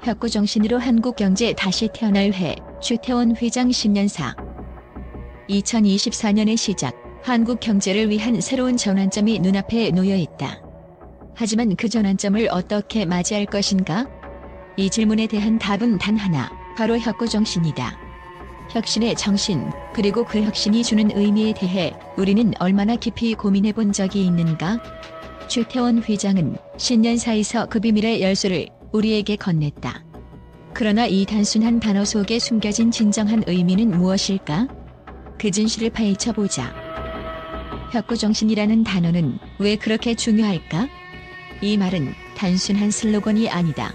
혁구정신으로 한국경제 다시 태어날 해, 최태원 회장 10년사. 2024년의 시작, 한국경제를 위한 새로운 전환점이 눈앞에 놓여 있다. 하지만 그 전환점을 어떻게 맞이할 것인가? 이 질문에 대한 답은 단 하나, 바로 혁구정신이다. 혁신의 정신, 그리고 그 혁신이 주는 의미에 대해 우리는 얼마나 깊이 고민해 본 적이 있는가? 최태원 회장은 신년사에서 그 비밀의 열쇠를 우리에게 건넸다. 그러나 이 단순한 단어 속에 숨겨진 진정한 의미는 무엇일까? 그 진실을 파헤쳐보자. 혁구정신이라는 단어는 왜 그렇게 중요할까? 이 말은 단순한 슬로건이 아니다.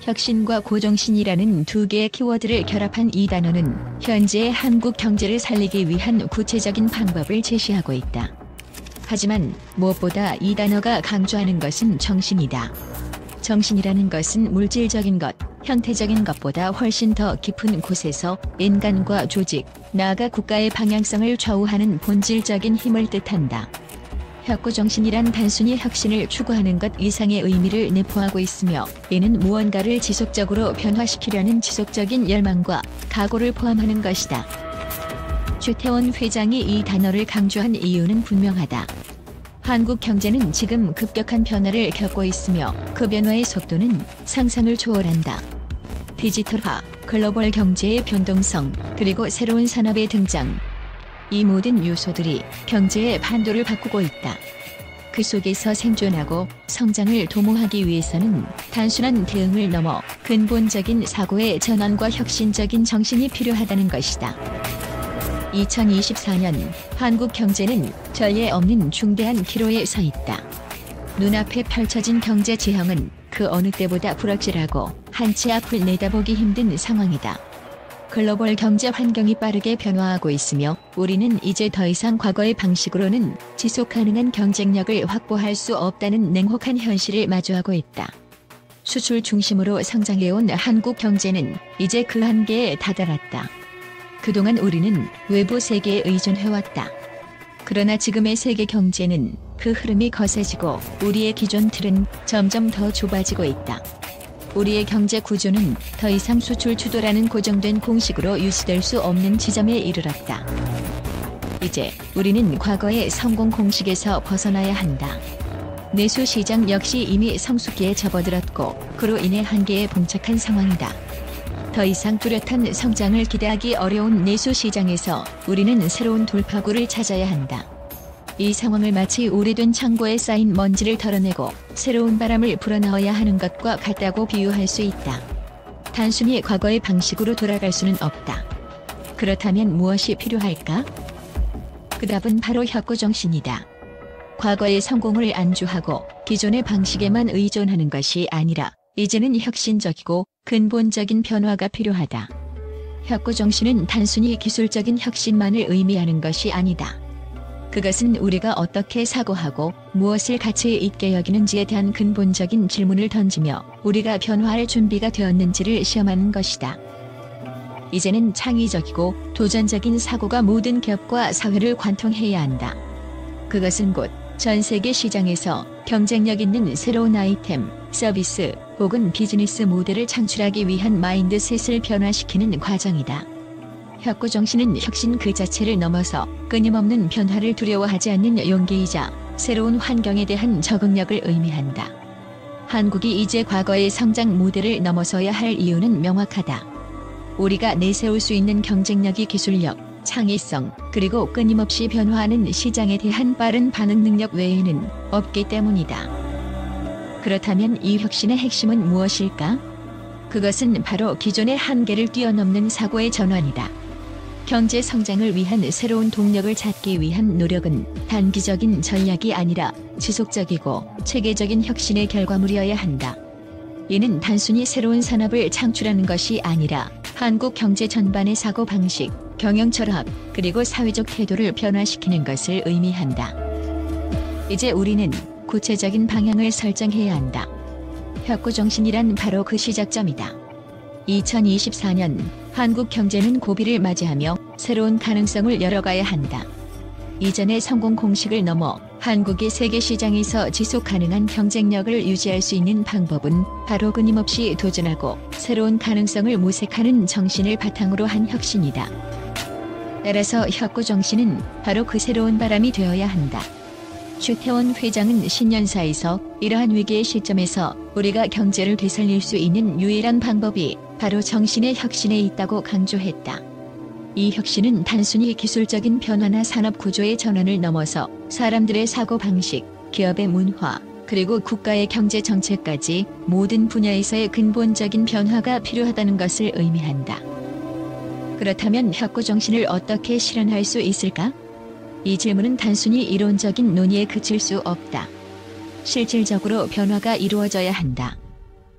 혁신과 고정신이라는 두 개의 키워드를 결합한 이 단어는 현재의 한국 경제를 살리기 위한 구체적인 방법을 제시하고 있다. 하지만 무엇보다 이 단어가 강조하는 것은 정신이다. 정신이라는 것은 물질적인 것, 형태적인 것보다 훨씬 더 깊은 곳에서 인간과 조직, 나아가 국가의 방향성을 좌우하는 본질적인 힘을 뜻한다. 혁구정신이란 단순히 혁신을 추구하는 것 이상의 의미를 내포하고 있으며, 이는 무언가를 지속적으로 변화시키려는 지속적인 열망과 각오를 포함하는 것이다. 최태원 회장이 이 단어를 강조한 이유는 분명하다. 한국 경제는 지금 급격한 변화를 겪고 있으며 그 변화의 속도는 상상을 초월한다. 디지털화, 글로벌 경제의 변동성, 그리고 새로운 산업의 등장. 이 모든 요소들이 경제의 판도를 바꾸고 있다. 그 속에서 생존하고 성장을 도모하기 위해서는 단순한 대응을 넘어 근본적인 사고의 전환과 혁신적인 정신이 필요하다는 것이다. 2024년 한국 경제는 전례 없는 중대한 기로에 서 있다. 눈앞에 펼쳐진 경제 지형은 그 어느 때보다 불확실하고 한치 앞을 내다보기 힘든 상황이다. 글로벌 경제 환경이 빠르게 변화하고 있으며 우리는 이제 더 이상 과거의 방식으로는 지속 가능한 경쟁력을 확보할 수 없다는 냉혹한 현실을 마주하고 있다. 수출 중심으로 성장해온 한국 경제는 이제 그 한계에 다다랐다. 그동안 우리는 외부 세계에 의존해왔다. 그러나 지금의 세계 경제는 그 흐름이 거세지고 우리의 기존 틀은 점점 더 좁아지고 있다. 우리의 경제 구조는 더 이상 수출 주도라는 고정된 공식으로 유지될 수 없는 지점에 이르렀다. 이제 우리는 과거의 성공 공식에서 벗어나야 한다. 내수 시장 역시 이미 성숙기에 접어들었고 그로 인해 한계에 봉착한 상황이다. 더 이상 뚜렷한 성장을 기대하기 어려운 내수 시장에서 우리는 새로운 돌파구를 찾아야 한다. 이 상황을 마치 오래된 창고에 쌓인 먼지를 털어내고 새로운 바람을 불어넣어야 하는 것과 같다고 비유할 수 있다. 단순히 과거의 방식으로 돌아갈 수는 없다. 그렇다면 무엇이 필요할까? 그 답은 바로 혁구정신이다. 과거의 성공을 안주하고 기존의 방식에만 의존하는 것이 아니라 이제는 혁신적이고 근본적인 변화가 필요하다. 혁구정신은 단순히 기술적인 혁신만을 의미하는 것이 아니다. 그것은 우리가 어떻게 사고하고 무엇을 가치 있게 여기는지에 대한 근본적인 질문을 던지며 우리가 변화할 준비가 되었는지를 시험하는 것이다. 이제는 창의적이고 도전적인 사고가 모든 기업과 사회를 관통해야 한다. 그것은 곧 전 세계 시장에서 경쟁력 있는 새로운 아이템, 서비스 혹은 비즈니스 모델을 창출하기 위한 마인드셋을 변화시키는 과정이다. 혁구정신은 혁신 그 자체를 넘어서 끊임없는 변화를 두려워하지 않는 용기이자 새로운 환경에 대한 적응력을 의미한다. 한국이 이제 과거의 성장 모델을 넘어서야 할 이유는 명확하다. 우리가 내세울 수 있는 경쟁력이 기술력, 창의성, 그리고 끊임없이 변화하는 시장에 대한 빠른 반응 능력 외에는 없기 때문이다. 그렇다면 이 혁신의 핵심은 무엇일까? 그것은 바로 기존의 한계를 뛰어넘는 사고의 전환이다. 경제 성장을 위한 새로운 동력을 찾기 위한 노력은 단기적인 전략이 아니라 지속적이고 체계적인 혁신의 결과물이어야 한다. 이는 단순히 새로운 산업을 창출하는 것이 아니라 한국 경제 전반의 사고 방식, 경영 철학, 그리고 사회적 태도를 변화시키는 것을 의미한다. 이제 우리는 구체적인 방향을 설정해야 한다. 혁구정신이란 바로 그 시작점이다. 2024년 한국 경제는 고비를 맞이하며 새로운 가능성을 열어가야 한다. 이전의 성공 공식을 넘어 한국이 세계 시장에서 지속 가능한 경쟁력을 유지할 수 있는 방법은 바로 끊임없이 도전하고 새로운 가능성을 모색하는 정신을 바탕으로 한 혁신이다. 따라서 혁고 정신은 바로 그 새로운 바람이 되어야 한다. 최태원 회장은 신년사에서 이러한 위기의 시점에서 우리가 경제를 되살릴 수 있는 유일한 방법이 바로 정신의 혁신에 있다고 강조했다. 이 혁신은 단순히 기술적인 변화나 산업 구조의 전환을 넘어서 사람들의 사고방식, 기업의 문화, 그리고 국가의 경제 정책까지 모든 분야에서의 근본적인 변화가 필요하다는 것을 의미한다. 그렇다면 혁고 정신을 어떻게 실현할 수 있을까? 이 질문은 단순히 이론적인 논의에 그칠 수 없다. 실질적으로 변화가 이루어져야 한다.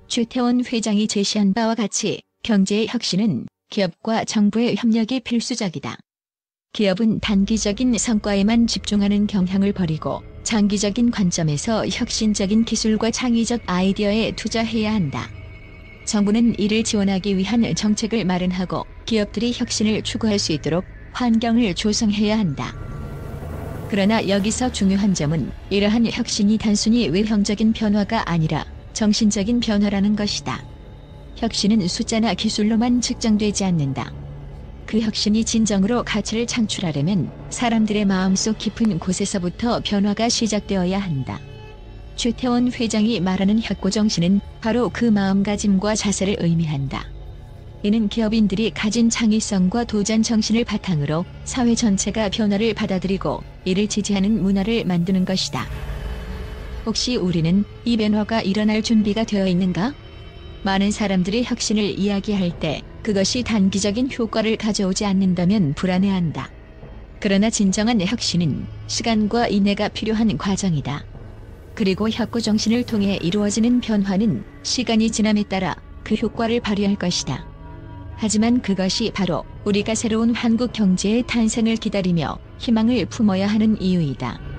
최태원 회장이 제시한 바와 같이 경제의 혁신은 기업과 정부의 협력이 필수적이다. 기업은 단기적인 성과에만 집중하는 경향을 버리고 장기적인 관점에서 혁신적인 기술과 창의적 아이디어에 투자해야 한다. 정부는 이를 지원하기 위한 정책을 마련하고 기업들이 혁신을 추구할 수 있도록 환경을 조성해야 한다. 그러나 여기서 중요한 점은 이러한 혁신이 단순히 외형적인 변화가 아니라 정신적인 변화라는 것이다. 혁신은 숫자나 기술로만 측정되지 않는다. 그 혁신이 진정으로 가치를 창출하려면 사람들의 마음속 깊은 곳에서부터 변화가 시작되어야 한다. 최태원 회장이 말하는 혁고 정신은 바로 그 마음가짐과 자세를 의미한다. 이는 기업인들이 가진 창의성과 도전 정신을 바탕으로 사회 전체가 변화를 받아들이고 이를 지지하는 문화를 만드는 것이다. 혹시 우리는 이 변화가 일어날 준비가 되어 있는가? 많은 사람들이 혁신을 이야기할 때 그것이 단기적인 효과를 가져오지 않는다면 불안해한다. 그러나 진정한 혁신은 시간과 인내가 필요한 과정이다. 그리고 혁고 정신을 통해 이루어지는 변화는 시간이 지남에 따라 그 효과를 발휘할 것이다. 하지만 그것이 바로 우리가 새로운 한국 경제의 탄생을 기다리며 희망을 품어야 하는 이유이다.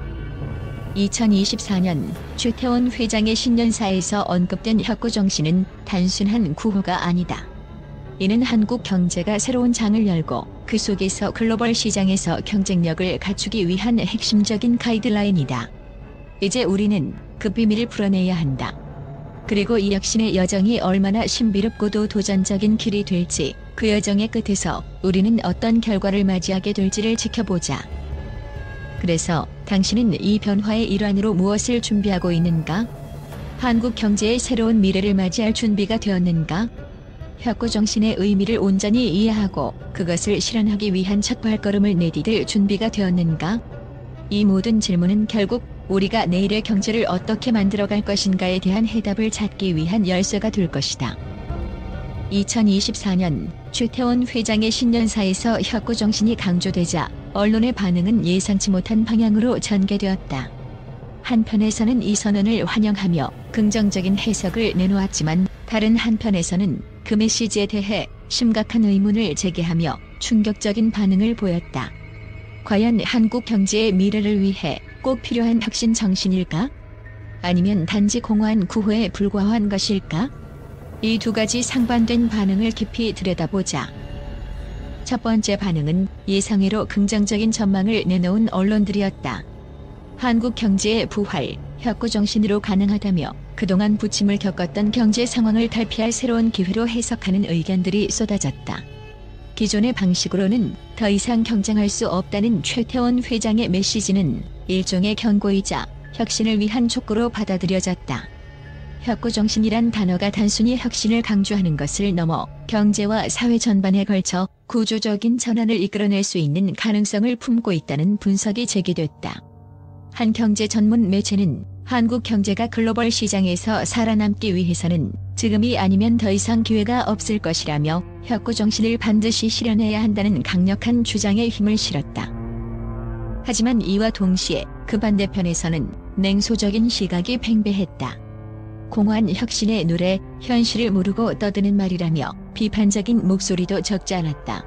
2024년 최태원 회장의 신년사에서 언급된 혁고 정신은 단순한 구호가 아니다. 이는 한국 경제가 새로운 장을 열고 그 속에서 글로벌 시장에서 경쟁력을 갖추기 위한 핵심적인 가이드라인이다. 이제 우리는 그 비밀을 풀어내야 한다. 그리고 이 혁신의 여정이 얼마나 신비롭고도 도전적인 길이 될지 그 여정의 끝에서 우리는 어떤 결과를 맞이하게 될지를 지켜보자. 그래서 당신은 이 변화의 일환으로 무엇을 준비하고 있는가? 한국 경제의 새로운 미래를 맞이할 준비가 되었는가? 혁고 정신의 의미를 온전히 이해하고 그것을 실현하기 위한 첫 발걸음을 내디딜 준비가 되었는가? 이 모든 질문은 결국 우리가 내일의 경제를 어떻게 만들어갈 것인가에 대한 해답을 찾기 위한 열쇠가 될 것이다. 2024년 최태원 회장의 신년사에서 혁고 정신이 강조되자 언론의 반응은 예상치 못한 방향으로 전개되었다. 한편에서는 이 선언을 환영하며 긍정적인 해석을 내놓았지만 다른 한편에서는 그 메시지에 대해 심각한 의문을 제기하며 충격적인 반응을 보였다. 과연 한국 경제의 미래를 위해 꼭 필요한 혁신 정신일까? 아니면 단지 공허한 구호에 불과한 것일까? 이 두 가지 상반된 반응을 깊이 들여다보자. 첫 번째 반응은 예상외로 긍정적인 전망을 내놓은 언론들이었다. 한국 경제의 부활, 혁고 정신으로 가능하다며 그동안 부침을 겪었던 경제 상황을 탈피할 새로운 기회로 해석하는 의견들이 쏟아졌다. 기존의 방식으로는 더 이상 경쟁할 수 없다는 최태원 회장의 메시지는 일종의 경고이자 혁신을 위한 촉구로 받아들여졌다. 혁고 정신이란 단어가 단순히 혁신을 강조하는 것을 넘어 경제와 사회 전반에 걸쳐 구조적인 전환을 이끌어낼 수 있는 가능성을 품고 있다는 분석이 제기됐다. 한 경제 전문 매체는 한국 경제가 글로벌 시장에서 살아남기 위해서는 지금이 아니면 더 이상 기회가 없을 것이라며 혁고 정신을 반드시 실현해야 한다는 강력한 주장에 힘을 실었다. 하지만 이와 동시에 그 반대편에서는 냉소적인 시각이 팽배했다. 공허한 혁신의 노래, 현실을 모르고 떠드는 말이라며 비판적인 목소리도 적지 않았다.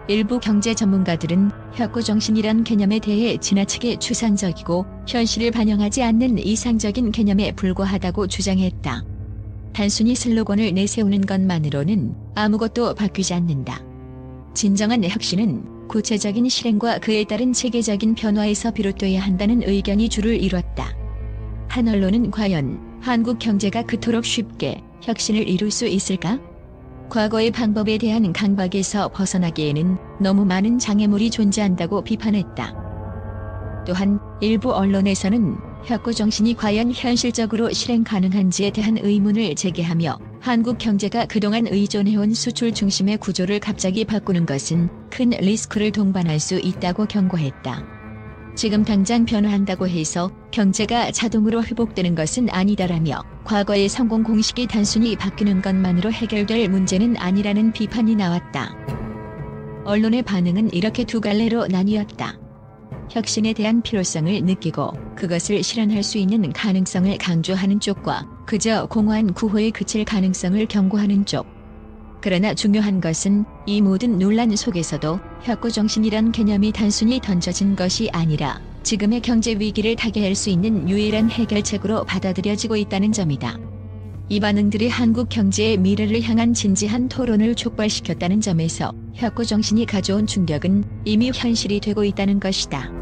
일부 경제 전문가들은 혁고 정신이란 개념에 대해 지나치게 추상적이고 현실을 반영하지 않는 이상적인 개념에 불과하다고 주장했다. 단순히 슬로건을 내세우는 것만으로는 아무것도 바뀌지 않는다. 진정한 혁신은 구체적인 실행과 그에 따른 체계적인 변화에서 비롯돼야 한다는 의견이 줄을 이뤘다. 한 언론은 과연 한국 경제가 그토록 쉽게 혁신을 이룰 수 있을까? 과거의 방법에 대한 강박에서 벗어나기에는 너무 많은 장애물이 존재한다고 비판했다. 또한 일부 언론에서는 혁고 정신이 과연 현실적으로 실행 가능한지에 대한 의문을 제기하며 한국 경제가 그동안 의존해온 수출 중심의 구조를 갑자기 바꾸는 것은 큰 리스크를 동반할 수 있다고 경고했다. 지금 당장 변화한다고 해서 경제가 자동으로 회복되는 것은 아니다라며 과거의 성공 공식이 단순히 바뀌는 것만으로 해결될 문제는 아니라는 비판이 나왔다. 언론의 반응은 이렇게 두 갈래로 나뉘었다. 혁신에 대한 필요성을 느끼고 그것을 실현할 수 있는 가능성을 강조하는 쪽과 그저 공허한 구호에 그칠 가능성을 경고하는 쪽. 그러나 중요한 것은 이 모든 논란 속에서도 혁고 정신이란 개념이 단순히 던져진 것이 아니라 지금의 경제 위기를 타개할 수 있는 유일한 해결책으로 받아들여지고 있다는 점이다. 이 반응들이 한국 경제의 미래를 향한 진지한 토론을 촉발시켰다는 점에서 혁고 정신이 가져온 충격은 이미 현실이 되고 있다는 것이다.